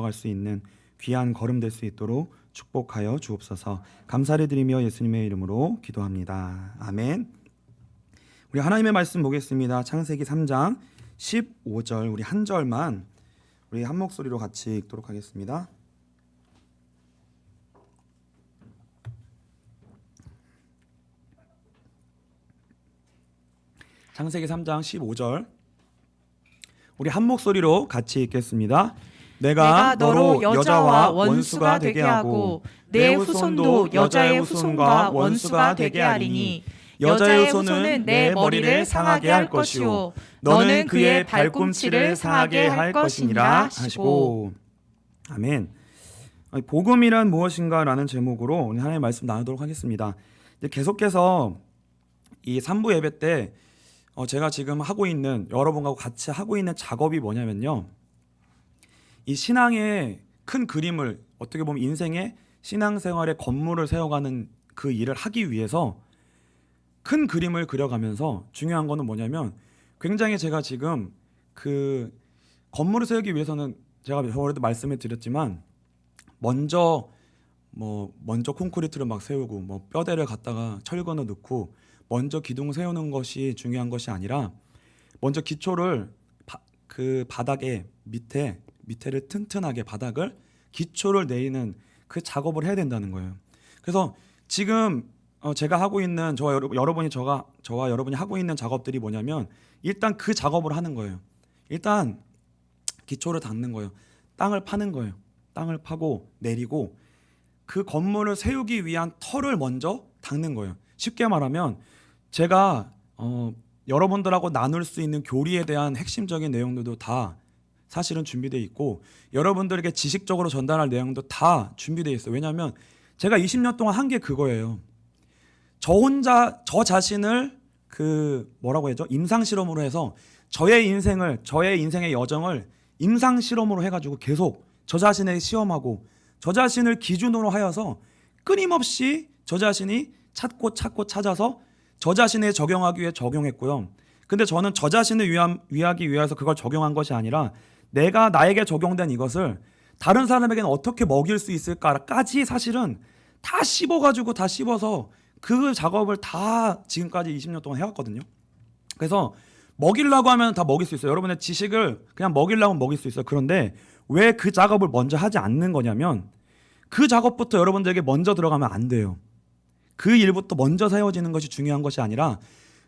들어갈 수 있는 귀한 걸음 될 수 있도록 축복하여 주옵소서. 감사를 드리며 예수님의 이름으로 기도합니다. 아멘. 우리 하나님의 말씀 보겠습니다. 창세기 3장 15절 우리 한 절만 우리 한 목소리로 같이 읽도록 하겠습니다. 창세기 3장 15절 우리 한 목소리로 같이 읽겠습니다. 내가 너로 여자와 원수가 되게 하고 내 후손도 여자의 후손과 원수가 되게 하리니 여자의 후손은 내 머리를 상하게 할 것이요 너는 그의 발꿈치를 상하게 할 것이니라 하시고. 아멘. 복음이란 무엇인가 라는 제목으로 하나님의 말씀 나누도록 하겠습니다. 계속해서 이 3부 예배 때 제가 지금 하고 있는 여러분과 같이 하고 있는 작업이 뭐냐면요, 이 신앙의 큰 그림을, 어떻게 보면 인생의 신앙생활의 건물을 세워가는 그 일을 하기 위해서 큰 그림을 그려가면서 중요한 거는 뭐냐면, 굉장히 제가 지금 그 건물을 세우기 위해서는 제가 저번에도 말씀을 드렸지만 먼저 콘크리트를 막 세우고 뼈대를 갖다가 철근을 넣고 먼저 기둥 세우는 것이 중요한 것이 아니라 먼저 기초를 그 바닥에 밑에를 튼튼하게 바닥을 기초를 내리는 그 작업을 해야 된다는 거예요. 그래서 지금 제가 하고 있는 저와 여러분이 하고 있는 작업들이 뭐냐면 일단 그 작업을 하는 거예요. 일단 기초를 닦는 거예요. 땅을 파는 거예요. 땅을 파고 내리고 그 건물을 세우기 위한 터를 먼저 닦는 거예요. 쉽게 말하면 제가 여러분들하고 나눌 수 있는 교리에 대한 핵심적인 내용들도 다 사실은 준비되어 있고 여러분들에게 지식적으로 전달할 내용도 다 준비되어 있어요. 왜냐하면 제가 20년 동안 한 게 그거예요. 저 자신을 임상실험으로 해서 저의 인생의 여정을 임상실험으로 해가지고 계속 저 자신을 시험하고 저 자신을 기준으로 하여서 끊임없이 저 자신이 찾고 찾아서 저 자신에 적용하기 위해 적용했고요. 근데 저는 저 자신을 위하기 위해서 그걸 적용한 것이 아니라 내가 나에게 적용된 이것을 다른 사람에게는 어떻게 먹일 수 있을까까지 사실은 다 씹어서 그 작업을 다 지금까지 20년 동안 해왔거든요. 그래서 먹이려고 하면 다 먹일 수 있어요. 여러분의 지식을 그냥 먹이려고 하면 먹일 수 있어요. 그런데 왜 그 작업을 먼저 하지 않는 거냐면 그 작업부터 여러분들에게 먼저 들어가면 안 돼요. 그 일부터 먼저 세워지는 것이 중요한 것이 아니라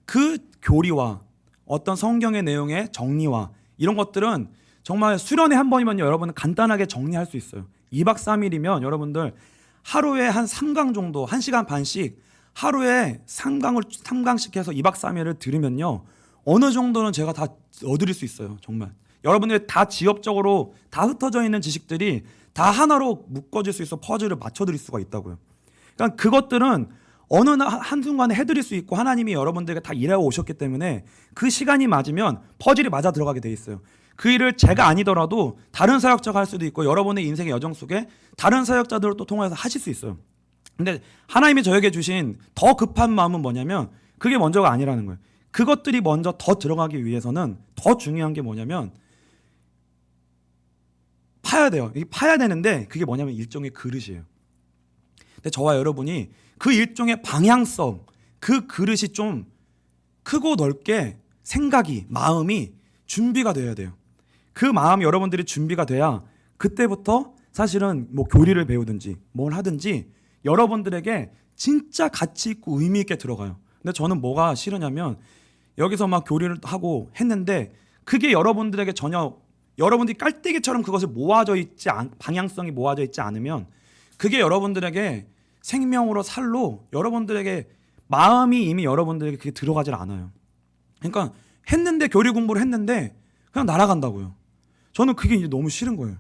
그 교리와 어떤 성경의 내용의 정리와 이런 것들은 정말 수련회 한 번이면 여러분은 간단하게 정리할 수 있어요. 2박 3일이면 여러분들 하루에 한 3강 정도, 1시간 반씩 하루에 3강씩 해서 2박 3일을 들으면요, 어느 정도는 제가 다 얻을 수 있어요. 정말 여러분들 다 지엽적으로 다 흩어져 있는 지식들이 다 하나로 묶어질 수 있어 퍼즐을 맞춰드릴 수가 있다고요. 그러니까 그것들은 어느 한순간에 해드릴 수 있고 하나님이 여러분들에게 다 일하고 오셨기 때문에 그 시간이 맞으면 퍼즐이 맞아 들어가게 돼 있어요. 그 일을 제가 아니더라도 다른 사역자가 할 수도 있고 여러분의 인생의 여정 속에 다른 사역자들을 또 통해서 하실 수 있어요. 근데 하나님이 저에게 주신 더 급한 마음은 뭐냐면 그게 먼저가 아니라는 거예요. 그것들이 먼저 더 들어가기 위해서는 더 중요한 게 뭐냐면 파야 돼요. 이게 파야 되는데 그게 뭐냐면 일종의 그릇이에요. 근데 저와 여러분이 그 일종의 방향성, 그 그릇이 좀 크고 넓게 생각이, 마음이 준비가 돼야 돼요. 그 마음이 여러분들이 준비가 돼야 그때부터 사실은 교리를 배우든지 뭘 하든지 여러분들에게 진짜 가치 있고 의미 있게 들어가요. 근데 저는 뭐가 싫으냐면 여기서 막 교리를 하고 했는데 그게 여러분들에게 전혀 여러분들이 깔때기처럼 그것을 방향성이 모아져 있지 않으면 그게 여러분들에게 생명으로 살로 여러분들에게 마음이 이미 여러분들에게 그게 들어가질 않아요. 그러니까 교리 공부를 했는데 그냥 날아간다고요. 저는 그게 이제 너무 싫은 거예요.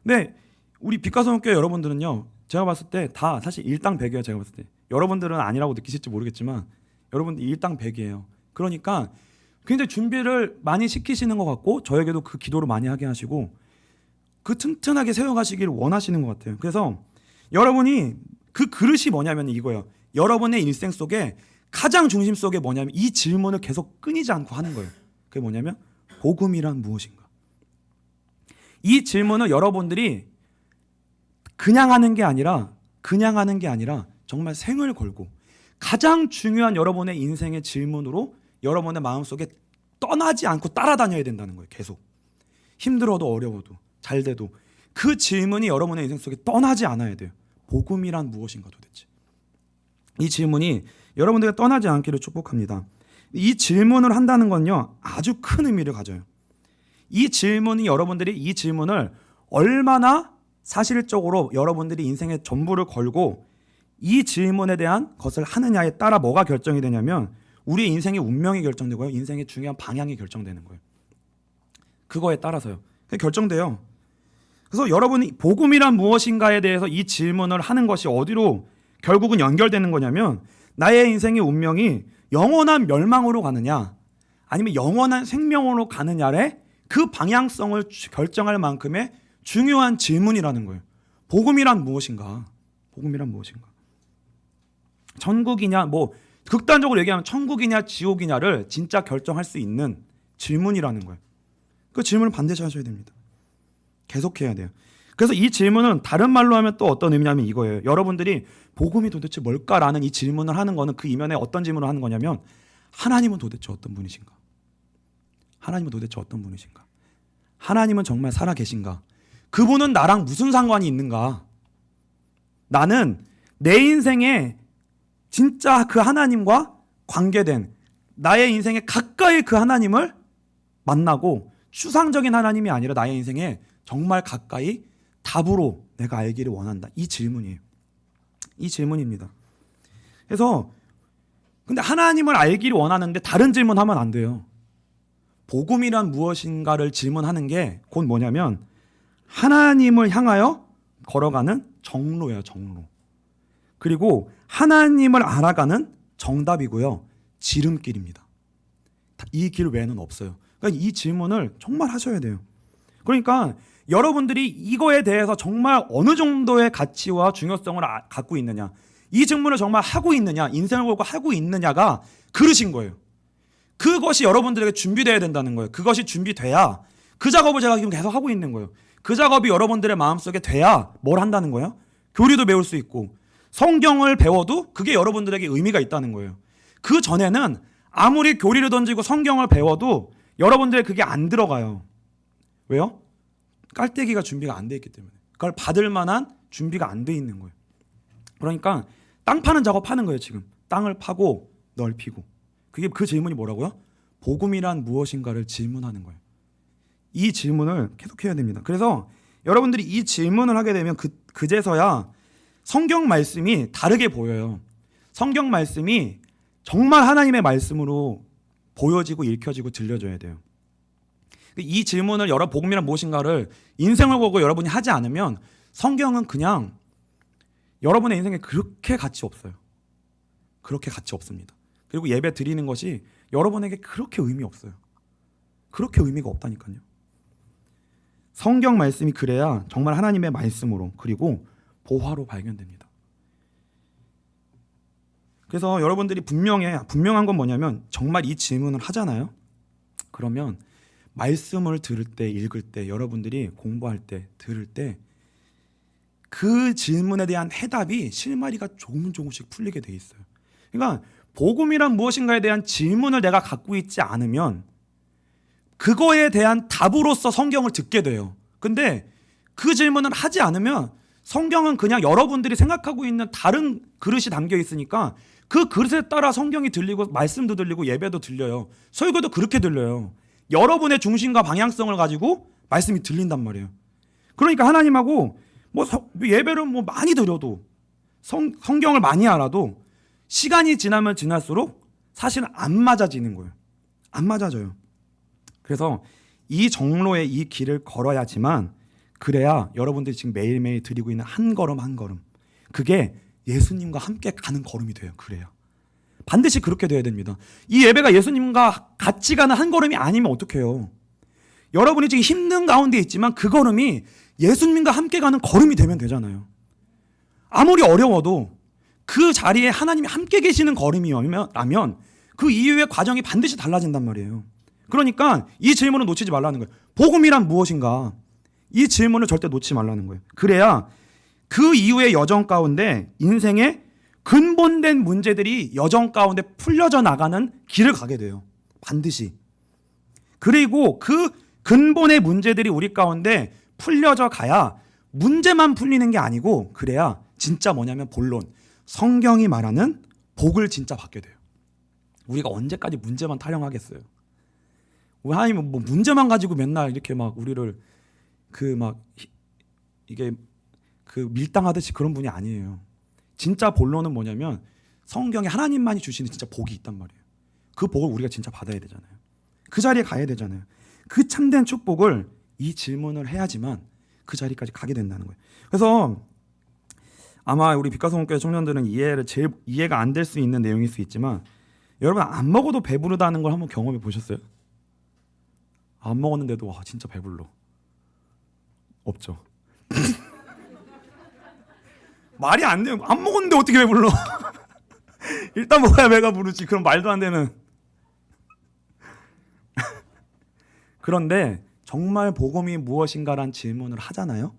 근데 우리 빛가성교회 여러분들은요, 제가 봤을 때 다 사실 일당백이에요. 제가 봤을 때 여러분들은 아니라고 느끼실지 모르겠지만 여러분들 일당백이에요. 그러니까 굉장히 준비를 많이 시키시는 것 같고 저에게도 그 기도를 많이 하게 하시고 그 튼튼하게 세워가시기를 원하시는 것 같아요. 그래서 여러분이 그 그릇이 뭐냐면 이거예요. 여러분의 일생 속에 가장 중심 속에 뭐냐면 이 질문을 계속 끊이지 않고 하는 거예요. 그게 뭐냐면 복음이란 무엇인가? 이 질문을 여러분들이 그냥 하는 게 아니라 정말 생을 걸고 가장 중요한 여러분의 인생의 질문으로 여러분의 마음속에 떠나지 않고 따라다녀야 된다는 거예요. 계속 힘들어도 어려워도 잘 돼도 그 질문이 여러분의 인생 속에 떠나지 않아야 돼요. 복음이란 무엇인가 도대체. 이 질문이 여러분들에게 떠나지 않기를 축복합니다. 이 질문을 한다는 건요 아주 큰 의미를 가져요. 이 질문이 여러분들이 이 질문을 얼마나 사실적으로 여러분들이 인생의 전부를 걸고 이 질문에 대한 것을 하느냐에 따라 뭐가 결정이 되냐면 우리의 인생의 운명이 결정되고요. 인생의 중요한 방향이 결정되는 거예요. 그거에 따라서요. 그게 결정돼요. 그래서 여러분이 복음이란 무엇인가에 대해서 이 질문을 하는 것이 어디로 결국은 연결되는 거냐면 나의 인생의 운명이 영원한 멸망으로 가느냐 아니면 영원한 생명으로 가느냐의 그 방향성을 결정할 만큼의 중요한 질문이라는 거예요. 복음이란 무엇인가? 복음이란 무엇인가? 천국이냐 뭐 극단적으로 얘기하면 천국이냐 지옥이냐를 진짜 결정할 수 있는 질문이라는 거예요. 그 질문을 반드시 하셔야 됩니다. 계속해야 돼요. 그래서 이 질문은 다른 말로 하면 또 어떤 의미냐면 이거예요. 여러분들이 복음이 도대체 뭘까라는 이 질문을 하는 거는 그 이면에 어떤 질문을 하는 거냐면 하나님은 도대체 어떤 분이신가? 하나님은 도대체 어떤 분이신가? 하나님은 정말 살아 계신가? 그분은 나랑 무슨 상관이 있는가? 나는 내 인생에 진짜 그 하나님과 관계된 나의 인생에 가까이 그 하나님을 만나고 추상적인 하나님이 아니라 나의 인생에 정말 가까이 답으로 내가 알기를 원한다. 이 질문이에요. 이 질문입니다. 그래서 근데 하나님을 알기를 원하는데 다른 질문하면 안 돼요. 복음이란 무엇인가를 질문하는 게 곧 뭐냐면 하나님을 향하여 걸어가는 정로예요. 정로. 그리고 하나님을 알아가는 정답이고요. 지름길입니다. 이 길 외에는 없어요. 그러니까 이 질문을 정말 하셔야 돼요. 그러니까 여러분들이 이거에 대해서 정말 어느 정도의 가치와 중요성을 갖고 있느냐, 이 질문을 정말 하고 있느냐, 인생을 걸고 하고 있느냐가 그릇인 거예요. 그것이 여러분들에게 준비되어야 된다는 거예요. 그것이 준비돼야 그 작업을 제가 지금 계속 하고 있는 거예요. 그 작업이 여러분들의 마음속에 돼야 뭘 한다는 거예요? 교리도 배울 수 있고 성경을 배워도 그게 여러분들에게 의미가 있다는 거예요. 그 전에는 아무리 교리를 던지고 성경을 배워도 여러분들의 그게 안 들어가요. 왜요? 깔때기가 준비가 안 돼 있기 때문에. 그걸 받을 만한 준비가 안 돼 있는 거예요. 그러니까 땅 파는 작업하는 거예요. 지금 땅을 파고 넓히고. 그게 그 질문이 뭐라고요? 복음이란 무엇인가를 질문하는 거예요. 이 질문을 계속해야 됩니다. 그래서 여러분들이 이 질문을 하게 되면 그제서야 성경 말씀이 다르게 보여요. 성경 말씀이 정말 하나님의 말씀으로 보여지고 읽혀지고 들려져야 돼요. 이 질문을 복음이란 무엇인가를 인생을 보고 여러분이 하지 않으면 성경은 그냥 여러분의 인생에 그렇게 가치 없어요. 그렇게 가치 없습니다. 그리고 예배 드리는 것이 여러분에게 그렇게 의미 없어요. 그렇게 의미가 없다니까요. 성경 말씀이 그래야 정말 하나님의 말씀으로 그리고 보화로 발견됩니다. 그래서 여러분들이 분명한 건 뭐냐면 정말 이 질문을 하잖아요. 그러면 말씀을 들을 때, 읽을 때, 여러분들이 공부할 때, 들을 때 그 질문에 대한 해답이 실마리가 조금씩 풀리게 돼 있어요. 그러니까 복음이란 무엇인가에 대한 질문을 내가 갖고 있지 않으면 그거에 대한 답으로서 성경을 듣게 돼요. 근데 그 질문을 하지 않으면 성경은 그냥 여러분들이 생각하고 있는 다른 그릇이 담겨 있으니까 그 그릇에 따라 성경이 들리고 말씀도 들리고 예배도 들려요. 설교도 그렇게 들려요. 여러분의 중심과 방향성을 가지고 말씀이 들린단 말이에요. 그러니까 하나님하고 예배를 많이 드려도 성경을 많이 알아도 시간이 지나면 지날수록 사실은 안 맞아지는 거예요. 안 맞아져요. 그래서 이 정로의 이 길을 걸어야지만 그래야 여러분들이 지금 매일매일 드리고 있는 한 걸음 한 걸음 그게 예수님과 함께 가는 걸음이 돼요. 그래야 반드시 그렇게 돼야 됩니다. 이 예배가 예수님과 같이 가는 한 걸음이 아니면 어떡해요? 여러분이 지금 힘든 가운데 있지만 그 걸음이 예수님과 함께 가는 걸음이 되면 되잖아요. 아무리 어려워도 그 자리에 하나님이 함께 계시는 걸음이라면 그 이후의 과정이 반드시 달라진단 말이에요. 그러니까 이 질문을 놓치지 말라는 거예요. 복음이란 무엇인가? 이 질문을 절대 놓지 말라는 거예요. 그래야 그 이후의 여정 가운데 인생의 근본된 문제들이 여정 가운데 풀려져 나가는 길을 가게 돼요. 반드시. 그리고 그 근본의 문제들이 우리 가운데 풀려져 가야 문제만 풀리는 게 아니고, 그래야 진짜 뭐냐면 본론, 성경이 말하는 복을 진짜 받게 돼요. 우리가 언제까지 문제만 타령하겠어요? 하나님은 뭐 문제만 가지고 맨날 이렇게 막 우리를 이게 밀당하듯이 그런 분이 아니에요. 진짜 본론은 뭐냐면 성경에 하나님만이 주시는 진짜 복이 있단 말이에요. 그 복을 우리가 진짜 받아야 되잖아요. 그 자리에 가야 되잖아요. 그 참된 축복을 이 질문을 해야지만 그 자리까지 가게 된다는 거예요. 그래서 아마 우리 빛과성교회 청년들은 이해가 안 될 수 있는 내용일 수 있지만, 여러분 안 먹어도 배부르다는 걸 한번 경험해 보셨어요? 안 먹었는데도 와 진짜 배불러. 없죠. 말이 안 돼요. 안 먹었는데 어떻게 배불러? 일단 먹어야 배가 부르지. 그럼 말도 안 되는. 그런데 정말 복음이 무엇인가란 질문을 하잖아요.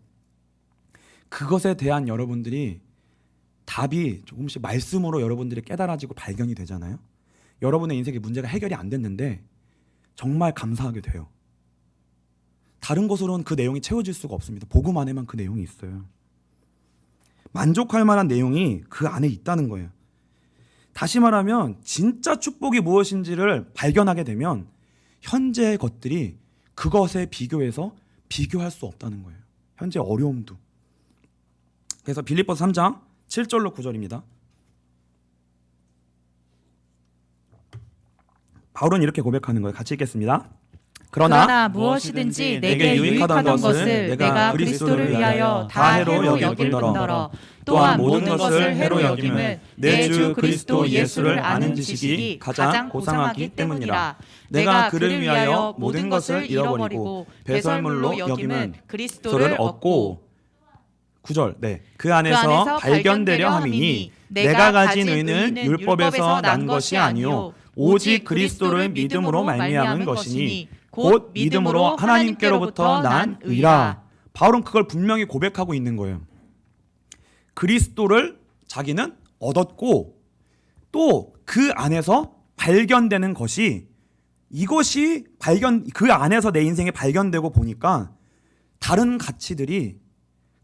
그것에 대한 여러분들이 답이 조금씩 말씀으로 여러분들이 깨달아지고 발견이 되잖아요. 여러분의 인생의 문제가 해결이 안 됐는데 정말 감사하게 돼요. 다른 것으로는 그 내용이 채워질 수가 없습니다. 복음 안에만 그 내용이 있어요. 만족할 만한 내용이 그 안에 있다는 거예요. 다시 말하면 진짜 축복이 무엇인지를 발견하게 되면 현재의 것들이 그것에 비교해서 비교할 수 없다는 거예요. 현재 어려움도. 그래서 빌립보서 3장 7절로 9절입니다. 바울은 이렇게 고백하는 거예요. 같이 읽겠습니다. 그러나 무엇이든지 내게 유익하던 것을 내가 그리스도를 위하여 다 해로 여길 뿐더러 또한 모든 것을 해로 여김은 내 주 그리스도 예수를 아는 지식이 가장 고상하기 때문이라. 내가 그를 위하여 모든 것을 잃어버리고 배설물로 여김은 그리스도를 얻고 9절. 네. 그 안에서 발견되려 함이니 내가 가진 의는 율법에서 난 것이 아니요 오직 그리스도를 믿음으로 말미암은 것이니 곧 믿음으로 하나님께로부터 난 의라. 바울은 그걸 분명히 고백하고 있는 거예요. 그리스도를 자기는 얻었고 또 그 안에서 발견되는 것이, 이것이 그 안에서 내 인생에 발견되고 보니까 다른 가치들이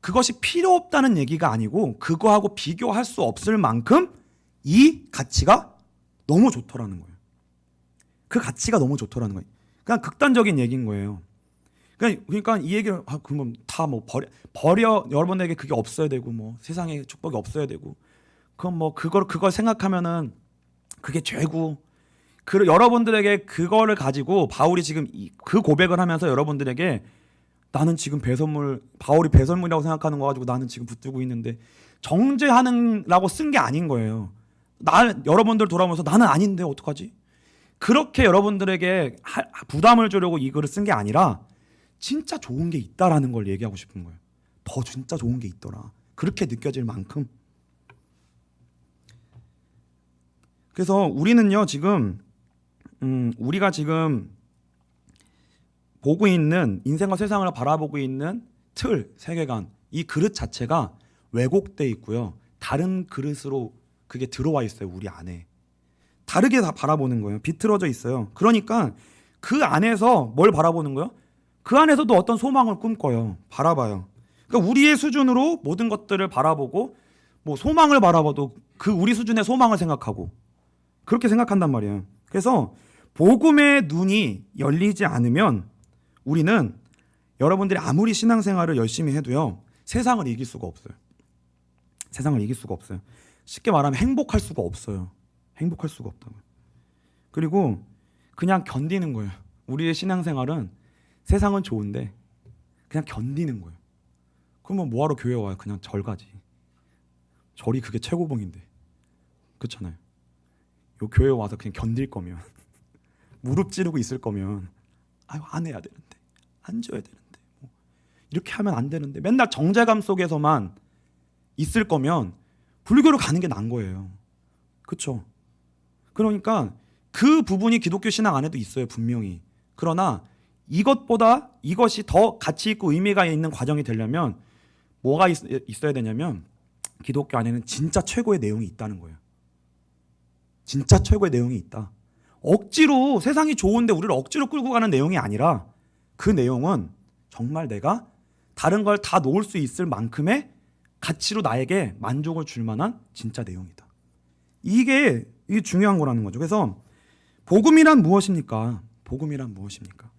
그것이 필요 없다는 얘기가 아니고 그거하고 비교할 수 없을 만큼 이 가치가 너무 좋더라는 거예요. 그 가치가 너무 좋더라는 거예요. 그냥 극단적인 얘기인 거예요. 그러니까 이 얘기를 그러면 다 뭐 버려 여러분에게 그게 없어야 되고 뭐 세상에 축복이 없어야 되고 그건 뭐 그걸 생각하면은 그게 죄고, 여러분들에게 그거를 가지고 바울이 지금 그 고백을 하면서 여러분들에게 나는 지금 바울이 배설물이라고 생각하는 거 가지고 나는 지금 붙들고 있는데 정죄하는라고 쓴 게 아닌 거예요. 여러분들 돌아오면서 나는 아닌데 어떡하지? 그렇게 여러분들에게 부담을 주려고 이 글을 쓴 게 아니라 진짜 좋은 게 있다라는 걸 얘기하고 싶은 거예요. 더 진짜 좋은 게 있더라. 그렇게 느껴질 만큼. 그래서 우리는요 지금 우리가 지금 보고 있는 인생과 세상을 바라보고 있는 세계관, 이 그릇 자체가 왜곡돼 있고요. 다른 그릇으로 그게 들어와 있어요. 우리 안에. 다르게 다 바라보는 거예요. 비틀어져 있어요. 그러니까 그 안에서 뭘 바라보는 거예요? 그 안에서도 어떤 소망을 꿈꿔요. 바라봐요. 그러니까 우리의 수준으로 모든 것들을 바라보고 뭐 소망을 바라봐도 그 우리 수준의 소망을 생각하고 그렇게 생각한단 말이에요. 그래서 복음의 눈이 열리지 않으면 우리는 여러분들이 아무리 신앙생활을 열심히 해도요 세상을 이길 수가 없어요. 세상을 이길 수가 없어요. 쉽게 말하면 행복할 수가 없어요. 행복할 수가 없다고요. 그리고 그냥 견디는 거예요. 우리의 신앙생활은 세상은 좋은데 그냥 견디는 거예요. 그러면 뭐하러 교회 와요? 그냥 절 가지. 절이 그게 최고봉인데. 그렇잖아요. 요 교회 와서 그냥 견딜 거면 무릎 찌르고 있을 거면 안 해야 되는데, 안 줘야 되는데, 이렇게 하면 안 되는데 맨날 정죄감 속에서만 있을 거면 불교로 가는 게 나은 거예요. 그렇죠? 그러니까 그 부분이 기독교 신앙 안에도 있어요. 분명히. 그러나 이것보다 이것이 더 가치 있고 의미가 있는 과정이 되려면 뭐가 있어야 되냐면 기독교 안에는 진짜 최고의 내용이 있다는 거예요. 진짜 최고의 내용이 있다. 억지로 세상이 좋은데 우리를 억지로 끌고 가는 내용이 아니라 그 내용은 정말 내가 다른 걸 다 놓을 수 있을 만큼의 가치로 나에게 만족을 줄 만한 진짜 내용이다. 이게 중요한 거라는 거죠. 그래서 복음이란 무엇입니까? 복음이란 무엇입니까?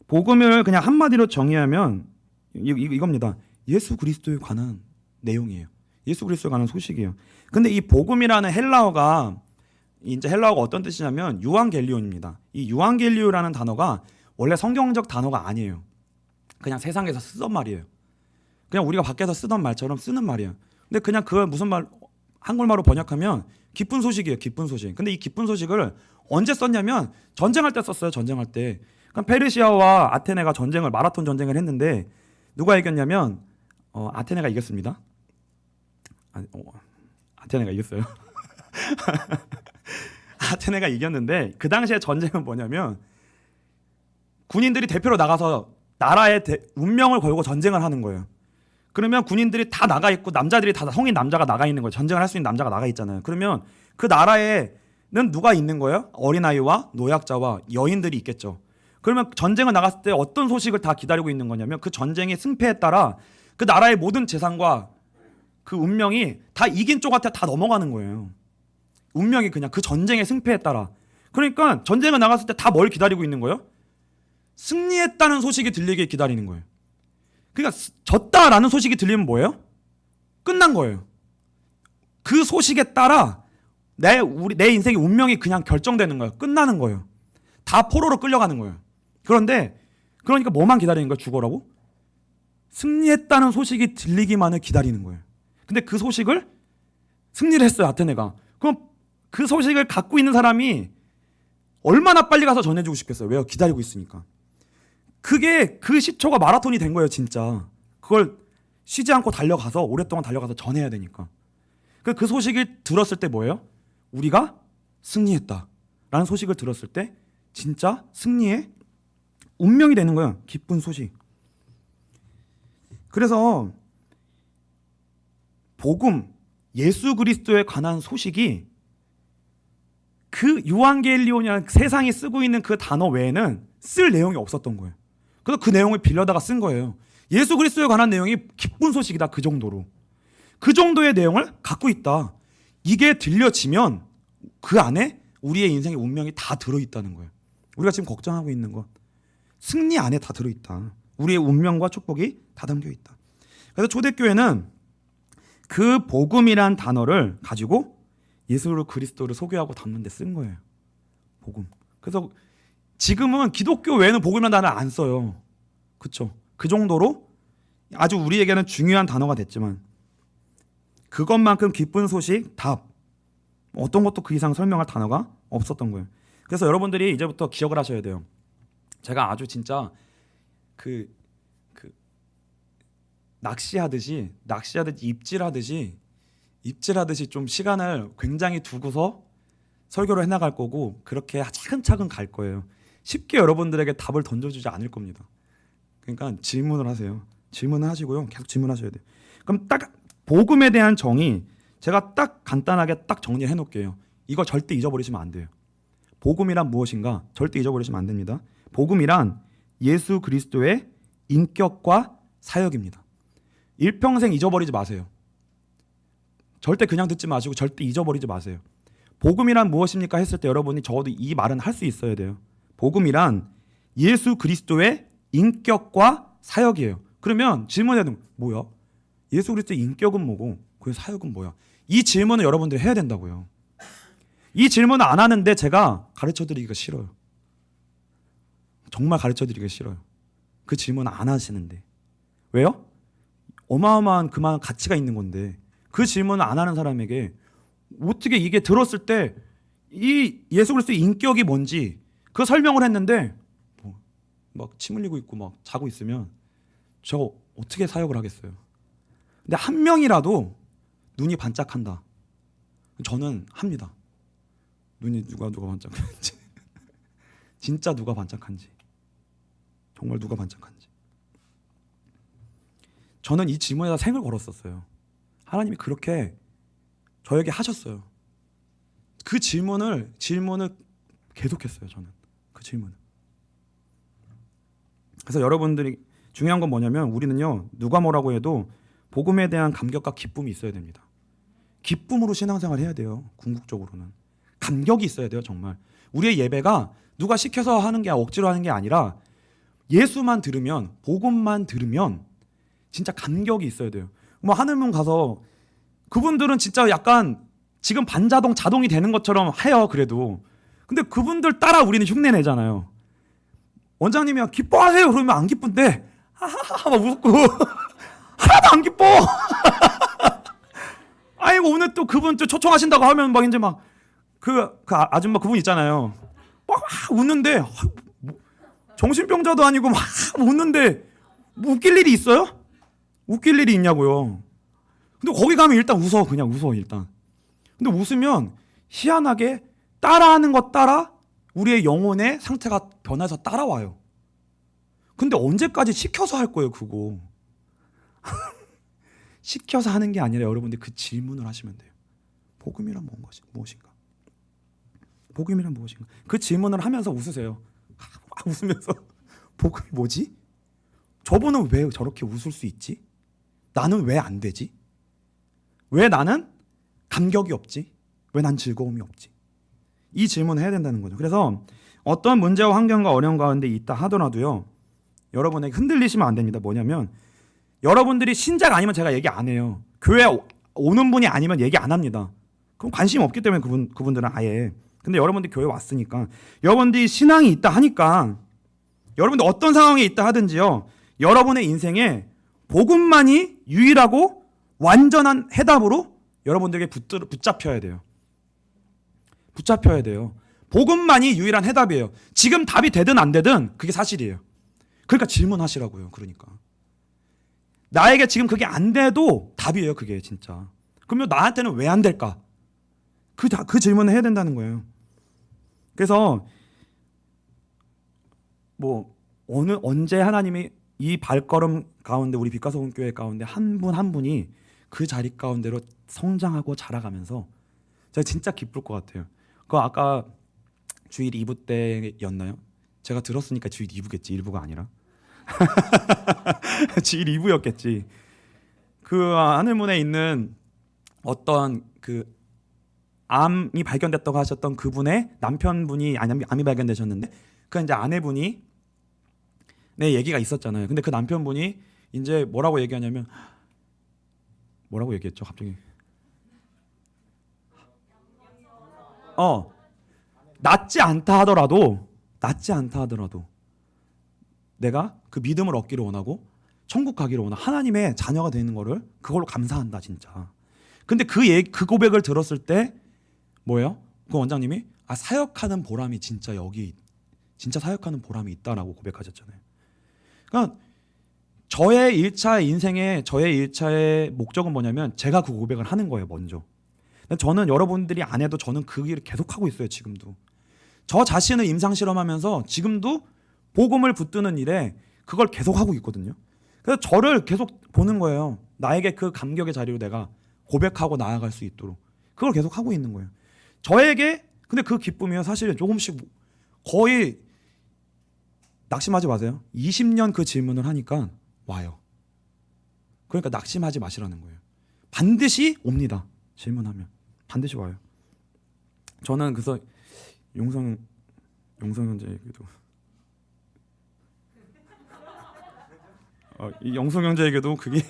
복음을 그냥 한마디로 정의하면 이겁니다. 예수 그리스도에 관한 내용이에요. 예수 그리스도에 관한 소식이에요. 근데 이 복음이라는 헬라어가 어떤 뜻이냐면 유앙겔리온입니다. 이 유앙겔리오라는 단어가 원래 성경적 단어가 아니에요. 그냥 세상에서 쓰던 말이에요. 그냥 우리가 밖에서 쓰던 말처럼 쓰는 말이에요. 근데 그냥 그걸 무슨 말 한글말로 번역하면 기쁜 소식이에요. 기쁜 소식. 근데 이 기쁜 소식을 언제 썼냐면 전쟁할 때 썼어요. 전쟁할 때. 그러니까 페르시아와 아테네가 마라톤 전쟁을 했는데 누가 이겼냐면 아테네가 이겼습니다. 아테네가 이겼어요. 아테네가 이겼는데 그 당시에 전쟁은 뭐냐면 군인들이 대표로 나가서 나라의 운명을 걸고 전쟁을 하는 거예요. 그러면 군인들이 다 나가 있고 남자들이 다 성인 남자가 나가 있는 거예요. 전쟁을 할 수 있는 남자가 나가 있잖아요. 그러면 그 나라에는 누가 있는 거예요? 어린아이와 노약자와 여인들이 있겠죠. 그러면 전쟁을 나갔을 때 어떤 소식을 다 기다리고 있는 거냐면 그 전쟁의 승패에 따라 그 나라의 모든 재산과 그 운명이 다 이긴 쪽한테 다 넘어가는 거예요. 운명이 그냥 그 전쟁의 승패에 따라. 그러니까 전쟁을 나갔을 때 다 뭘 기다리고 있는 거예요? 승리했다는 소식이 들리길 기다리는 거예요. 그러니까 졌다라는 소식이 들리면 뭐예요? 끝난 거예요. 그 소식에 따라 내 인생의 운명이 그냥 결정되는 거예요. 끝나는 거예요. 다 포로로 끌려가는 거예요. 그러니까 뭐만 기다리는 거예요? 죽어라고? 승리했다는 소식이 들리기만을 기다리는 거예요. 근데 그 소식을 승리를 했어요. 아테네가. 그럼 그 소식을 갖고 있는 사람이 얼마나 빨리 가서 전해주고 싶겠어요. 왜요? 기다리고 있으니까. 그게 그 시초가 마라톤이 된 거예요. 진짜. 그걸 쉬지 않고 달려가서 오랫동안 달려가서 전해야 되니까. 그 소식을 들었을 때 뭐예요? 우리가 승리했다 라는 소식을 들었을 때 진짜 승리의 운명이 되는 거예요. 기쁜 소식. 그래서 복음, 예수 그리스도에 관한 소식이 그 유앙겔리온이라는 세상이 쓰고 있는 그 단어 외에는 쓸 내용이 없었던 거예요. 그래서 그 내용을 빌려다가 쓴 거예요. 예수 그리스도에 관한 내용이 기쁜 소식이다. 그 정도로. 그 정도의 내용을 갖고 있다. 이게 들려지면 그 안에 우리의 인생의 운명이 다 들어있다는 거예요. 우리가 지금 걱정하고 있는 건 승리 안에 다 들어있다. 우리의 운명과 축복이 다 담겨있다. 그래서 초대교회는 그 복음이란 단어를 가지고 예수 그리스도를 소개하고 담는 데 쓴 거예요. 복음. 그래서 지금은 기독교 외에는 복음이라는 단어를 안 써요. 그렇죠? 그 정도로 아주 우리에게는 중요한 단어가 됐지만 그것만큼 기쁜 소식, 답 어떤 것도 그 이상 설명할 단어가 없었던 거예요. 그래서 여러분들이 이제부터 기억을 하셔야 돼요. 제가 아주 진짜 그 낚시하듯이 입질하듯이 좀 시간을 굉장히 두고서 설교를 해나갈 거고 그렇게 차근차근 갈 거예요. 쉽게 여러분들에게 답을 던져주지 않을 겁니다. 그러니까 질문을 하세요. 질문을 하시고요. 계속 질문하셔야 돼요. 그럼 딱 복음에 대한 정의 제가 딱 간단하게 딱 정리해 놓을게요. 이거 절대 잊어버리시면 안 돼요. 복음이란 무엇인가? 절대 잊어버리시면 안 됩니다. 복음이란 예수 그리스도의 인격과 사역입니다. 일평생 잊어버리지 마세요. 절대 그냥 듣지 마시고 절대 잊어버리지 마세요. 복음이란 무엇입니까? 했을 때 여러분이 적어도 이 말은 할 수 있어야 돼요. 복음이란 예수 그리스도의 인격과 사역이에요. 그러면 질문해야 되는 뭐야? 예수 그리스도의 인격은 뭐고 그 사역은 뭐야? 이 질문을 여러분들이 해야 된다고요. 이 질문을 안 하는데 제가 가르쳐드리기가 싫어요. 정말 가르쳐드리기가 싫어요. 그 질문을 안 하시는데. 왜요? 어마어마한 그만한 가치가 있는 건데 그 질문을 안 하는 사람에게 어떻게 이게 들었을 때 이 예수 그리스도의 인격이 뭔지 그 설명을 했는데 막 침 흘리고 있고 막 자고 있으면 저 어떻게 사역을 하겠어요? 근데 한 명이라도 눈이 반짝한다. 저는 합니다. 눈이 누가 반짝하는지 진짜 누가 반짝한지 정말 누가 반짝한지. 저는 이 질문에다 생을 걸었었어요. 하나님이 그렇게 저에게 하셨어요. 그 질문을 계속했어요. 저는 그 질문을. 그래서 여러분들이 중요한 건 뭐냐면 우리는요, 누가 뭐라고 해도 복음에 대한 감격과 기쁨이 있어야 됩니다. 기쁨으로 신앙생활 해야 돼요. 궁극적으로는 감격이 있어야 돼요. 정말 우리의 예배가 누가 시켜서 하는 게 억지로 하는 게 아니라 예수만 들으면, 복음만 들으면 진짜 감격이 있어야 돼요. 뭐 하늘문 가서 그분들은 진짜 약간 지금 반자동 자동이 되는 것처럼 해요. 그래도 근데 그분들 따라 우리는 흉내 내잖아요. 원장님이 기뻐하세요 그러면 안 기쁜데 하하하 막 웃고 하나도 안 기뻐. 아이고 오늘 또 그분 또 초청하신다고 하면 막 이제 막 그 아줌마 그분 있잖아요. 막 웃는데 정신병자도 아니고 막 웃는데 뭐 웃길 일이 있어요? 웃길 일이 있냐고요. 근데 거기 가면 일단 웃어. 그냥 웃어 일단. 근데 웃으면 희한하게 따라하는 것 따라 우리의 영혼의 상태가 변해서 따라와요. 근데 언제까지 시켜서 할 거예요 그거. 시켜서 하는 게 아니라 여러분들 그 질문을 하시면 돼요. 복음이란 무엇인가? 복음이란 무엇인가? 그 질문을 하면서 웃으세요. 웃으면서 복음이 뭐지? 저분은 왜 저렇게 웃을 수 있지? 나는 왜 안 되지? 왜 나는 감격이 없지? 왜 난 즐거움이 없지? 이 질문을 해야 된다는 거죠. 그래서 어떤 문제와 환경과 어려움 가운데 있다 하더라도요, 여러분에게 흔들리시면 안 됩니다. 뭐냐면 여러분들이 신자가 아니면 제가 얘기 안 해요. 교회 오는 분이 아니면 얘기 안 합니다. 그럼 관심 없기 때문에 그분들은 아예. 근데 여러분들이 교회 왔으니까, 여러분들이 신앙이 있다 하니까, 여러분들 어떤 상황에 있다 하든지요, 여러분의 인생에 복음만이 유일하고 완전한 해답으로 여러분들에게 붙잡혀야 돼요. 붙잡혀야 돼요. 복음만이 유일한 해답이에요. 지금 답이 되든 안 되든 그게 사실이에요. 그러니까 질문하시라고요. 그러니까 나에게 지금 그게 안 돼도 답이에요. 그게 진짜. 그러면 나한테는 왜 안 될까? 그 질문을 해야 된다는 거예요. 그래서 뭐 언제 하나님이 이 발걸음 가운데 우리 빛과 소금 교회 가운데 한 분 한 분이 그 자리 가운데로 성장하고 자라가면서 제가 진짜 기쁠 것 같아요. 그거 아까 주일 2부 때였나요? 제가 들었으니까 주일 2부겠지 1부가 아니라 주일 2부였겠지. 그 하늘문에 있는 어떤 그 암이 발견됐다고 하셨던 그분의 남편분이 암이 발견되셨는데 그 이제 아내분이 얘기가 있었잖아요. 근데 그 남편분이 이제 뭐라고 얘기하냐면 뭐라고 얘기했죠? 갑자기 낫지 않다 하더라도 내가 그 믿음을 얻기를 원하고 천국 가기를 원하고 하나님의 자녀가 되는 거를 그걸로 감사한다 진짜. 근데 그 고백을 들었을 때 뭐예요? 그 원장님이 사역하는 보람이 진짜 사역하는 보람이 있다라고 고백하셨잖아요. 그러니까 저의 1차 인생의 저의 1차의 목적은 뭐냐면 제가 그 고백을 하는 거예요. 먼저. 저는 여러분들이 안 해도 저는 그 일을 계속하고 있어요. 지금도. 저 자신을 임상실험하면서 지금도 복음을 붙드는 일에 그걸 계속하고 있거든요. 그래서 저를 계속 보는 거예요. 나에게 그 감격의 자리로 내가 고백하고 나아갈 수 있도록 그걸 계속 하고 있는 거예요. 저에게 근데 그 기쁨이요 사실 조금씩 거의 낙심하지 마세요. 20년 그 질문을 하니까 와요. 그러니까 낙심하지 마시라는 거예요. 반드시 옵니다. 질문하면 반드시 와요. 저는 그래서 용성 형제에게도 이 영성 형제에게도 그게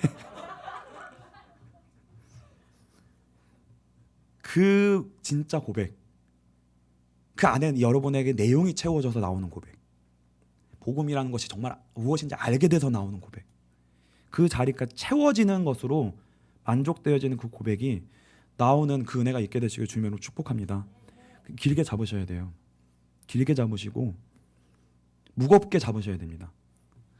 그 진짜 고백, 그 안에 여러분에게 내용이 채워져서 나오는 고백, 복음이라는 것이 정말 무엇인지 알게 돼서 나오는 고백, 그 자리가 채워지는 것으로 만족되어지는 그 고백이 나오는 그 은혜가 있게 되시길 주님으로 축복합니다. 길게 잡으셔야 돼요. 길게 잡으시고 무겁게 잡으셔야 됩니다.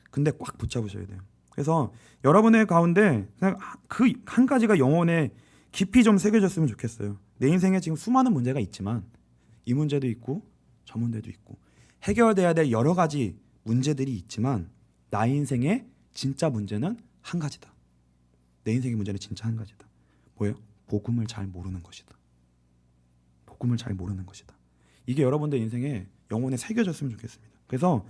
근데 꽉 붙잡으셔야 돼요. 그래서 여러분의 가운데 그냥 그 한 가지가 영혼에 깊이 좀 새겨졌으면 좋겠어요. 내 인생에 지금 수많은 문제가 있지만 이 문제도 있고 저 문제도 있고 해결돼야 될 여러 가지 문제들이 있지만 나의 인생의 진짜 문제는 한 가지다. 내 인생의 문제는 진짜 한 가지다. 뭐예요? 복음을 잘 모르는 것이다. 복음을 잘 모르는 것이다. 이게 여러분들 인생에 영혼에 새겨졌으면 좋겠습니다. 그래서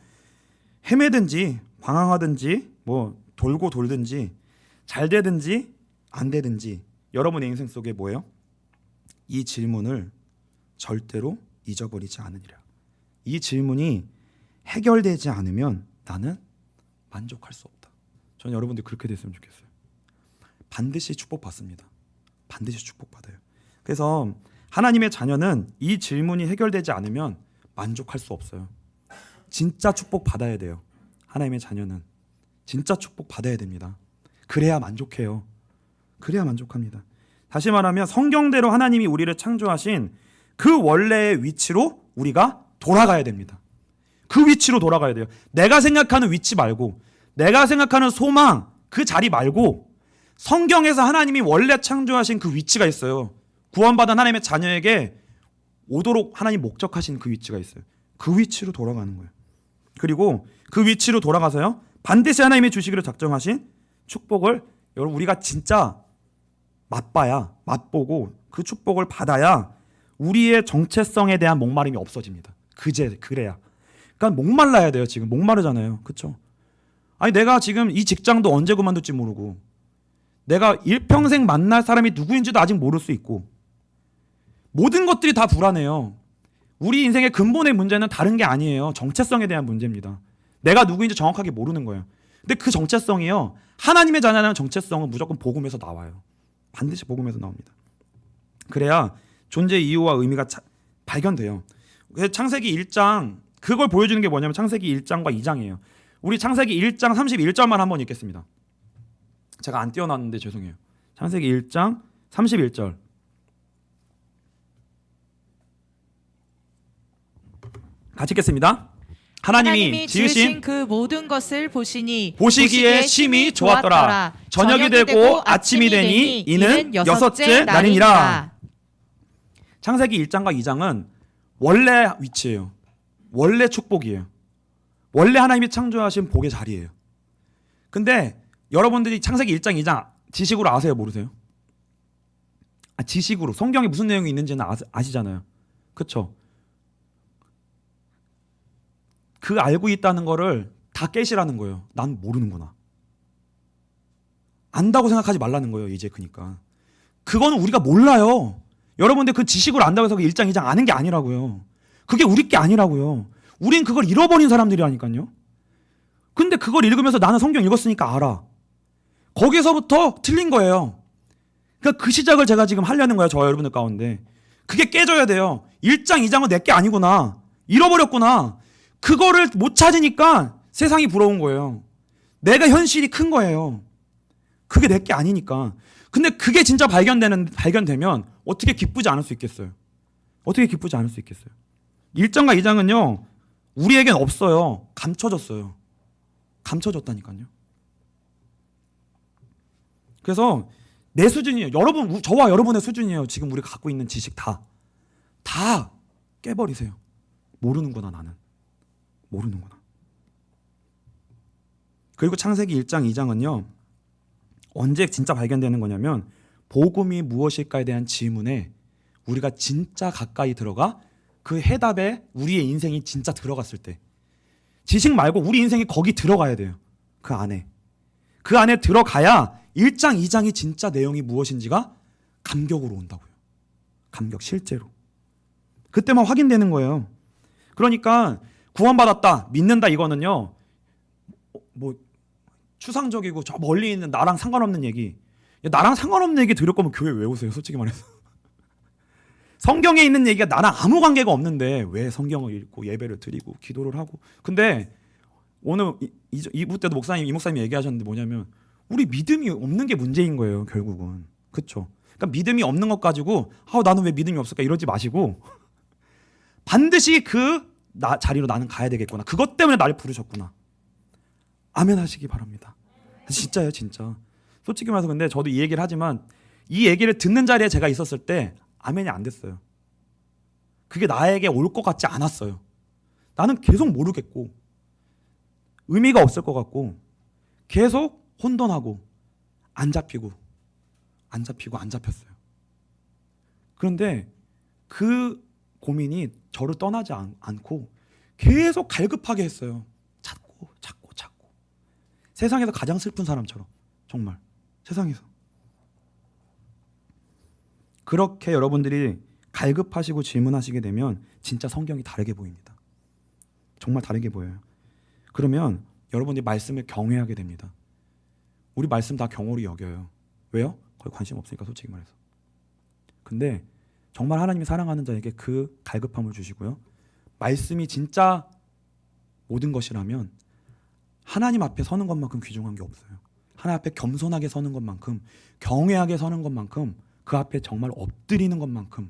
헤매든지 방황하든지 뭐 돌고 돌든지 잘 되든지 안 되든지 여러분의 인생 속에 뭐예요? 이 질문을 절대로 잊어버리지 않으리라. 이 질문이 해결되지 않으면 나는 만족할 수 없다. 저는 여러분들 그렇게 됐으면 좋겠어요. 반드시 축복받습니다. 반드시 축복받아요. 그래서 하나님의 자녀는 이 질문이 해결되지 않으면 만족할 수 없어요. 진짜 축복받아야 돼요. 하나님의 자녀는 진짜 축복받아야 됩니다. 그래야 만족해요. 그래야 만족합니다. 다시 말하면 성경대로 하나님이 우리를 창조하신 그 원래의 위치로 우리가 돌아가야 됩니다. 그 위치로 돌아가야 돼요. 내가 생각하는 위치 말고, 내가 생각하는 소망 그 자리 말고 성경에서 하나님이 원래 창조하신 그 위치가 있어요. 구원받은 하나님의 자녀에게 오도록 하나님 목적하신 그 위치가 있어요. 그 위치로 돌아가는 거예요. 그리고 그 위치로 돌아가서요, 반드시 하나님이 주시기로 작정하신 축복을 여러분 우리가 진짜 맛보고 그 축복을 받아야 우리의 정체성에 대한 목마름이 없어집니다. 그래야. 그러니까 목말라야 돼요. 지금 목마르잖아요. 그렇죠? 아니 내가 지금 이 직장도 언제 그만둘지 모르고, 내가 일평생 만날 사람이 누구인지도 아직 모를 수 있고, 모든 것들이 다 불안해요. 우리 인생의 근본의 문제는 다른 게 아니에요. 정체성에 대한 문제입니다. 내가 누구인지 정확하게 모르는 거예요. 근데 그 정체성이요, 하나님의 자녀라는 정체성은 무조건 복음에서 나와요. 반드시 복음에서 나옵니다. 그래야 존재의 이유와 의미가 발견돼요. 그래서 창세기 1장 그걸 보여주는 게 뭐냐면 창세기 1장과 2장이에요. 우리 창세기 1장 31절만 한번 읽겠습니다. 제가 안 띄워놨는데 죄송해요. 창세기 1장 31절. 같이 읽겠습니다. 하나님이 지으신 그 모든 것을 보시기에 보시기에 심히 좋았더라. 저녁이 되고 아침이 되니 이는 여섯째 날이니라. 창세기 1장과 2장은 원래 위치예요. 원래 축복이에요. 원래 하나님이 창조하신 복의 자리예요. 근데 여러분들이 창세기 1장, 2장 지식으로 아세요? 모르세요? 지식으로 성경에 무슨 내용이 있는지는 아시잖아요. 그렇죠? 그 알고 있다는 거를 다 깨시라는 거예요. 난 모르는구나. 안다고 생각하지 말라는 거예요. 이제 그러니까 그거는 우리가 몰라요. 여러분들 그 지식으로 안다고 해서 그 1장 2장 아는 게 아니라고요. 그게 우리 게 아니라고요. 우린 그걸 잃어버린 사람들이라니까요. 근데 그걸 읽으면서 나는 성경 읽었으니까 알아. 거기서부터 틀린 거예요. 그러니까 그 시작을 제가 지금 하려는 거예요. 저 여러분들 가운데. 그게 깨져야 돼요. 1장 2장은 내 게 아니구나. 잃어버렸구나. 그거를 못 찾으니까 세상이 부러운 거예요. 내가 현실이 큰 거예요. 그게 내 게 아니니까. 근데 그게 진짜 발견되면 어떻게 기쁘지 않을 수 있겠어요? 어떻게 기쁘지 않을 수 있겠어요? 1장과 2장은요, 우리에겐 없어요. 감춰졌어요. 감춰졌다니까요. 그래서 내 수준이에요. 여러분, 저와 여러분의 수준이에요. 지금 우리가 갖고 있는 지식 다 깨버리세요. 모르는구나, 나는. 모르는구나. 그리고 창세기 1장, 2장은요, 언제 진짜 발견되는 거냐면 복음이 무엇일까에 대한 질문에 우리가 진짜 가까이 들어가 그 해답에 우리의 인생이 진짜 들어갔을 때, 지식 말고 우리 인생이 거기 들어가야 돼요. 그 안에 들어가야 1장, 2장이 진짜 내용이 무엇인지가 감격으로 온다고요. 감격, 실제로. 그때만 확인되는 거예요. 그러니까 구원받았다, 믿는다, 이거는요, 뭐 추상적이고 저 멀리 있는 나랑 상관없는 얘기. 나랑 상관없는 얘기 들을 거면 교회 왜 오세요? 솔직히 말해서. 성경에 있는 얘기가 나랑 아무 관계가 없는데 왜 성경을 읽고 예배를 드리고 기도를 하고. 근데 오늘 2부 때도 이 목사님이 얘기하셨는데 뭐냐면 우리 믿음이 없는 게 문제인 거예요, 결국은. 그렇죠? 그러니까 믿음이 없는 것 가지고 나는 왜 믿음이 없을까 이러지 마시고 반드시 그 자리로 나는 가야 되겠구나. 그것 때문에 나를 부르셨구나. 아멘 하시기 바랍니다. 진짜요, 진짜. 솔직히 말해서 근데 저도 이 얘기를 하지만 이 얘기를 듣는 자리에 제가 있었을 때 아멘이 안 됐어요. 그게 나에게 올 것 같지 않았어요. 나는 계속 모르겠고 의미가 없을 것 같고 계속 혼돈하고 안 잡히고 안 잡혔어요. 그런데 그 고민이 저를 떠나지 않고 계속 갈급하게 했어요. 찾고 세상에서 가장 슬픈 사람처럼, 정말 세상에서. 그렇게 여러분들이 갈급하시고 질문하시게 되면 진짜 성경이 다르게 보입니다. 정말 다르게 보여요. 그러면 여러분들이 말씀을 경외하게 됩니다. 우리 말씀 다 경홀히 여겨요. 왜요? 거의 관심 없으니까, 솔직히 말해서. 근데 정말 하나님이 사랑하는 자에게 그 갈급함을 주시고요, 말씀이 진짜 모든 것이라면 하나님 앞에 서는 것만큼 귀중한 게 없어요. 하나님 앞에 겸손하게 서는 것만큼, 경외하게 서는 것만큼, 그 앞에 정말 엎드리는 것만큼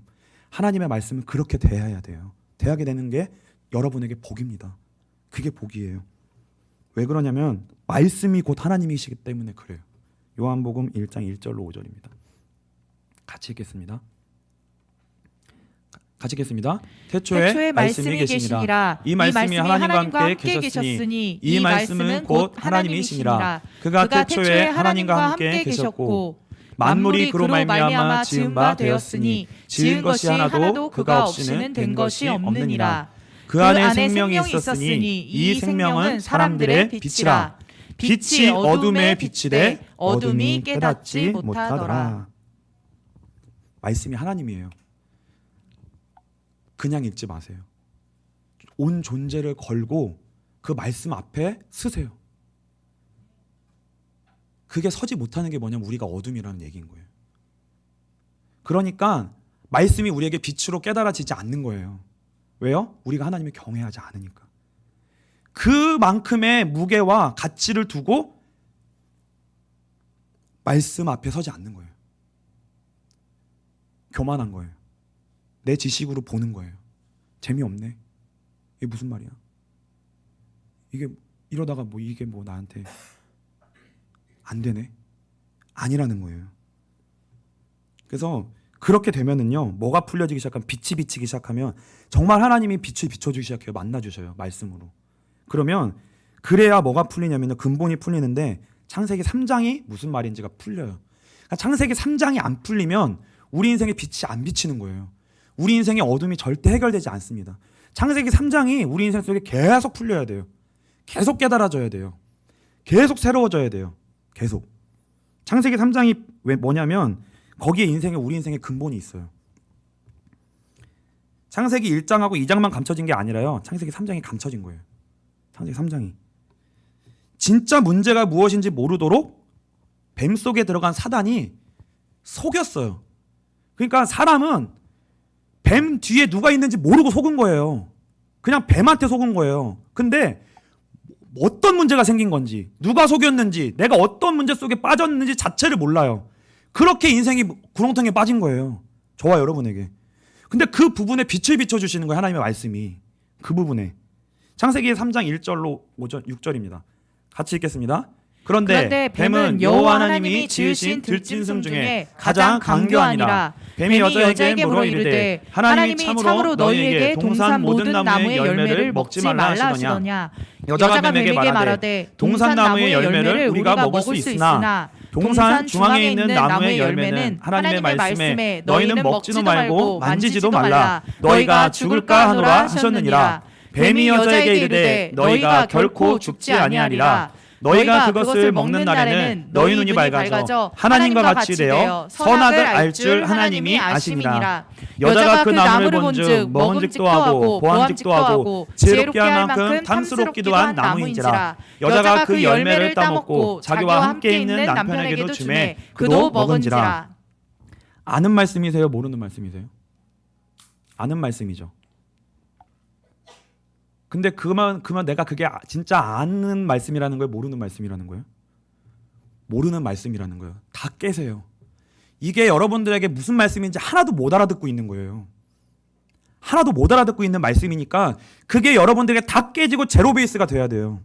하나님의 말씀을 그렇게 대해야 돼요. 대하게 되는 게 여러분에게 복입니다. 그게 복이에요. 왜 그러냐면 말씀이 곧 하나님이시기 때문에 그래요. 요한복음 1장 1절로 5절입니다. 같이 읽겠습니다. 태초에 말씀이 계시니라. 이 말씀이 하나님과 함께 계셨으니 이 말씀은 곧 하나님이시니라. 그가 태초에 하나님과 함께 계셨고 만물이 그로 말미암아 지은 바 되었으니 지은 것이 하나도 그가 없이는 된 것이 없느니라. 그 안에 생명이 있었으니 이 생명은 사람들의 빛이라. 빛이 어둠에 비치되 어둠이 깨닫지 못하더라. 말씀이 하나님이에요. 그냥 읽지 마세요. 온 존재를 걸고 그 말씀 앞에 서세요. 그게 서지 못하는 게 뭐냐면 우리가 어둠이라는 얘기인 거예요. 그러니까 말씀이 우리에게 빛으로 깨달아지지 않는 거예요. 왜요? 우리가 하나님을 경외하지 않으니까. 그만큼의 무게와 가치를 두고 말씀 앞에 서지 않는 거예요. 교만한 거예요. 내 지식으로 보는 거예요. 재미없네. 이게 무슨 말이야? 이게 이러다가 이게 나한테 안 되네? 아니라는 거예요. 그래서 그렇게 되면은요, 뭐가 풀려지기 시작하면, 빛이 비치기 시작하면 정말 하나님이 빛을 비춰주기 시작해요. 만나주셔요, 말씀으로. 그러면 그래야 뭐가 풀리냐면요, 근본이 풀리는데 창세기 3장이 무슨 말인지가 풀려요. 그러니까 창세기 3장이 안 풀리면 우리 인생에 빛이 안 비치는 거예요. 우리 인생의 어둠이 절대 해결되지 않습니다. 창세기 3장이 우리 인생 속에 계속 풀려야 돼요. 계속 깨달아져야 돼요. 계속 새로워져야 돼요. 계속. 창세기 3장이 왜 뭐냐면 거기에 우리 인생의 근본이 있어요. 창세기 1장하고 2장만 감춰진 게 아니라요, 창세기 3장이 감춰진 거예요. 창세기 3장이. 진짜 문제가 무엇인지 모르도록 뱀 속에 들어간 사단이 속였어요. 그러니까 사람은 뱀 뒤에 누가 있는지 모르고 속은 거예요. 그냥 뱀한테 속은 거예요. 근데 어떤 문제가 생긴 건지, 누가 속였는지, 내가 어떤 문제 속에 빠졌는지 자체를 몰라요. 그렇게 인생이 구렁텅이에 빠진 거예요. 저와 여러분에게. 근데 그 부분에 빛을 비춰주시는 거예요, 하나님의 말씀이. 그 부분에. 창세기 3장 1절로 5절, 6절입니다. 같이 읽겠습니다. 그런데 뱀은 여호와 하나님이 지으신 들짐승 중에 가장 강교하니라. 뱀이 여자에게 물어 이르되 하나님이 참으로 너희에게 동산 모든 나무의 열매를 먹지 말라 하시더냐. 여자가 뱀에게 말하되 동산 나무의 열매를 우리가 먹을 수 있으나 동산 중앙에 있는 나무의 열매는 하나님의 말씀에 너희는 먹지도 말고 만지지도 말라. 너희가 죽을까 하노라 하셨느니라. 뱀이 여자에게 이르되 너희가 결코 죽지 아니하리라. 너희가 그것을 먹는 날에는 너희 눈이 밝아져 하나님과 같이 되어 선악을 알 줄 하나님이 아심이니라. 여자가 그 나무를 본즉 먹음직도 하고 보암직도 하고 지혜롭게 할 만큼 탐스럽기도 한 나무인지라. 여자가 그 열매를 따먹고 자기와 함께 있는 남편에게도 주매 그도 먹은지라. 아는 말씀이세요? 모르는 말씀이세요? 아는 말씀이죠. 근데 그만 내가 그게 진짜 아는 말씀이라는 거예요? 모르는 말씀이라는 거예요? 모르는 말씀이라는 거예요. 다 깨세요. 이게 여러분들에게 무슨 말씀인지 하나도 못 알아듣고 있는 거예요. 하나도 못 알아듣고 있는 말씀이니까 그게 여러분들에게 다 깨지고 제로 베이스가 돼야 돼요.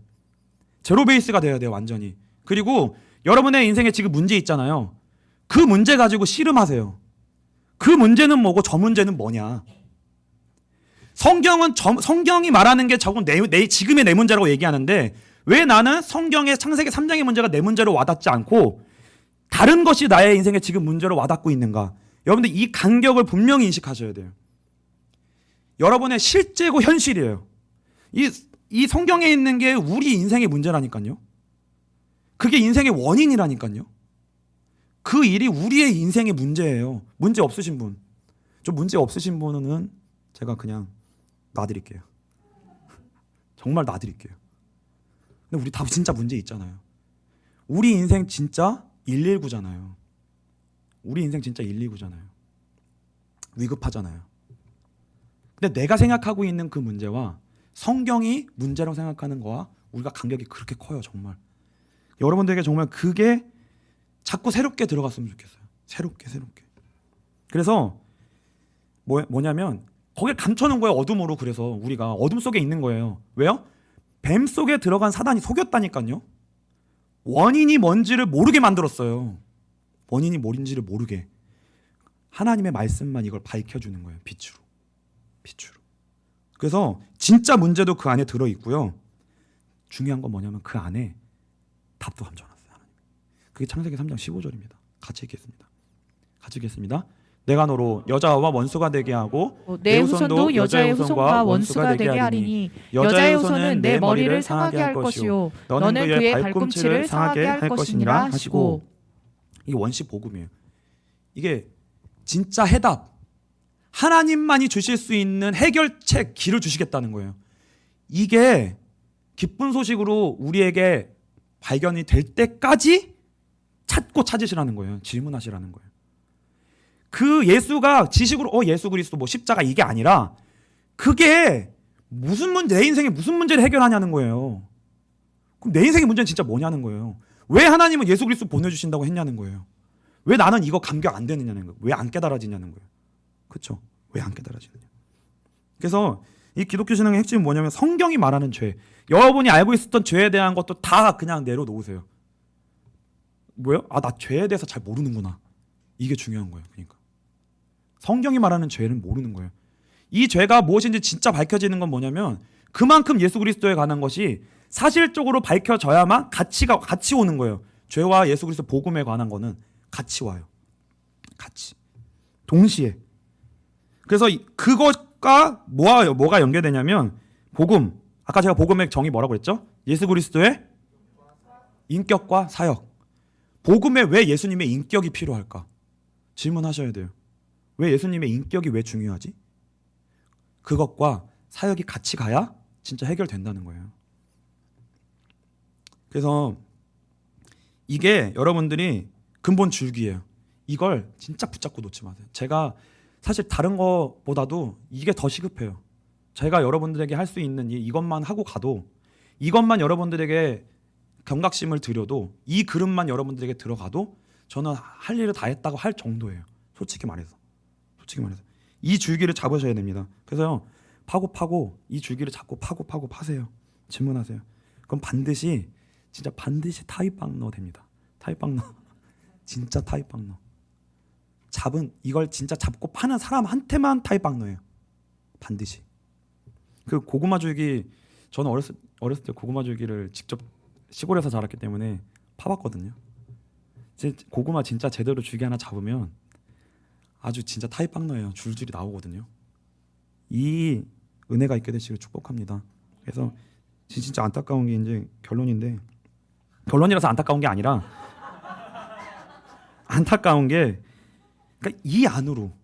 제로 베이스가 돼야 돼요, 완전히. 그리고 여러분의 인생에 지금 문제 있잖아요. 그 문제 가지고 씨름하세요. 그 문제는 뭐고 저 문제는 뭐냐. 성경이 말하는 게 지금의 내 문제라고 얘기하는데 왜 나는 성경의 창세기 3장의 문제가 내 문제로 와닿지 않고 다른 것이 나의 인생에 지금 문제로 와닿고 있는가? 여러분들 이 간격을 분명히 인식하셔야 돼요. 여러분의 실제고 현실이에요. 이 성경에 있는 게 우리 인생의 문제라니까요. 그게 인생의 원인이라니까요. 그 일이 우리의 인생의 문제예요. 문제 없으신 분. 좀 문제 없으신 분은 제가 그냥 놔드릴게요. 정말 놔드릴게요. 근데 우리 다 진짜 문제 있잖아요. 우리 인생 진짜 119잖아요. 우리 인생 진짜 119잖아요. 위급하잖아요. 근데 내가 생각하고 있는 그 문제와 성경이 문제라고 생각하는 거와 우리가 간격이 그렇게 커요. 정말. 여러분들에게 정말 그게 자꾸 새롭게 들어갔으면 좋겠어요. 새롭게. 그래서 뭐냐면 거기에 감춰놓은 거예요. 어둠으로. 그래서 우리가 어둠 속에 있는 거예요. 왜요? 뱀 속에 들어간 사단이 속였다니까요. 원인이 뭔지를 모르게 만들었어요. 원인이 뭔지를 모르게. 하나님의 말씀만 이걸 밝혀주는 거예요. 빛으로. 그래서 진짜 문제도 그 안에 들어있고요. 중요한 건 뭐냐면 그 안에 답도 감춰놨어요. 하나님. 그게 창세기 3장 15절입니다. 같이 읽겠습니다. 내가 너로 여자와 원수가 되게 하고 내 후손도 여자의 후손과 원수가 되게 하리니 여자의 후손은 내 머리를 상하게 할 것이요 너는 그의 발꿈치를 상하게 할 것이니라 하시고. 이게 원시 복음이에요. 이게 진짜 해답. 하나님만이 주실 수 있는 해결책 길을 주시겠다는 거예요. 이게 기쁜 소식으로 우리에게 발견이 될 때까지 찾으시라는 거예요. 질문하시라는 거예요. 그 예수가 지식으로 예수 그리스도 뭐 십자가 이게 아니라 그게 무슨 문제, 내 인생에 무슨 문제를 해결하냐는 거예요. 그럼 내 인생의 문제는 진짜 뭐냐는 거예요. 왜 하나님은 예수 그리스도 보내주신다고 했냐는 거예요. 왜 나는 이거 감격 안 되느냐는 거예요. 왜 안 깨달아지냐는 거예요. 그렇죠? 왜 안 깨달아지느냐. 그래서 이 기독교 신앙의 핵심은 뭐냐면 성경이 말하는 죄, 여러분이 알고 있었던 죄에 대한 것도 다 그냥 내려놓으세요. 뭐요? 나 죄에 대해서 잘 모르는구나. 이게 중요한 거예요. 그러니까 성경이 말하는 죄는 모르는 거예요. 이 죄가 무엇인지 진짜 밝혀지는 건 뭐냐면 그만큼 예수 그리스도에 관한 것이 사실적으로 밝혀져야만 같이 오는 거예요. 죄와 예수 그리스도 복음에 관한 거는 같이 와요. 같이. 동시에. 그래서 그것과 뭐가 연결되냐면 복음. 아까 제가 복음의 정의 뭐라고 했죠? 예수 그리스도의 인격과 사역. 복음에 왜 예수님의 인격이 필요할까? 질문하셔야 돼요. 왜 예수님의 인격이 왜 중요하지? 그것과 사역이 같이 가야 진짜 해결된다는 거예요. 그래서 이게 여러분들이 근본 줄기예요. 이걸 진짜 붙잡고 놓지 마세요. 제가 사실 다른 거보다도 이게 더 시급해요. 제가 여러분들에게 할 수 있는 이것만 하고 가도, 이것만 여러분들에게 경각심을 드려도, 이 그릇만 여러분들에게 들어가도 저는 할 일을 다 했다고 할 정도예요. 솔직히 말해서 이 줄기를 잡으셔야 됩니다. 그래서 파고 이 줄기를 잡고 파고 파세요. 질문하세요. 그럼 진짜 반드시 타입방너 됩니다. 타입방너. 진짜 타입방너. 이걸 진짜 잡고 파는 사람한테만 타입방너예요. 반드시. 그 고구마 줄기, 저는 어렸을 때 고구마 줄기를 직접 시골에서 자랐기 때문에 파봤거든요. 고구마 진짜 제대로 줄기 하나 잡으면 아주 진짜 타입방너예요. 줄줄이 나오거든요. 이 은혜가 있게 되시길 축복합니다. 그래서 진짜 안타까운 게 이제 결론이라서 안타까운 게 아니라 안타까운 게 그러니까 이 안으로,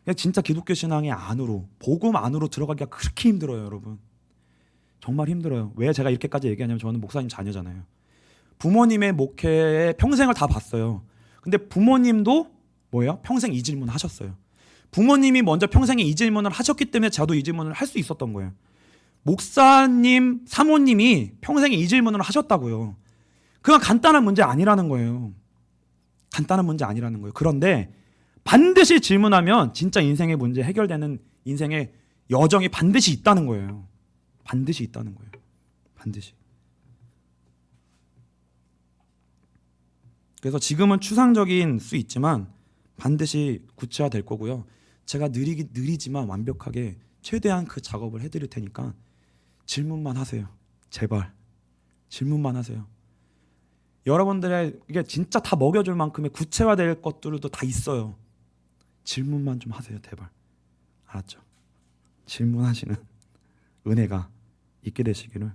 그냥 진짜 기독교 신앙의 안으로, 복음 안으로 들어가기가 그렇게 힘들어요, 여러분. 정말 힘들어요. 왜 제가 이렇게까지 얘기하냐면 저는 목사님 자녀잖아요. 부모님의 목회에 평생을 다 봤어요. 근데 부모님도 뭐예요? 평생 이 질문 하셨어요. 부모님이 먼저 평생에 이 질문을 하셨기 때문에 저도 이 질문을 할 수 있었던 거예요. 목사님, 사모님이 평생에 이 질문을 하셨다고요. 그건 간단한 문제 아니라는 거예요. 그런데 반드시 질문하면 진짜 인생의 문제 해결되는 인생의 여정이 반드시 있다는 거예요. 반드시. 그래서 지금은 추상적인 수 있지만 반드시 구체화될 거고요. 제가 느리지만 완벽하게 최대한 그 작업을 해드릴 테니까 질문만 하세요. 제발. 질문만 하세요. 여러분들의 이게 진짜 다 먹여줄 만큼의 구체화될 것들도 다 있어요. 질문만 좀 하세요, 제발. 알았죠? 질문하시는 은혜가 있게 되시기를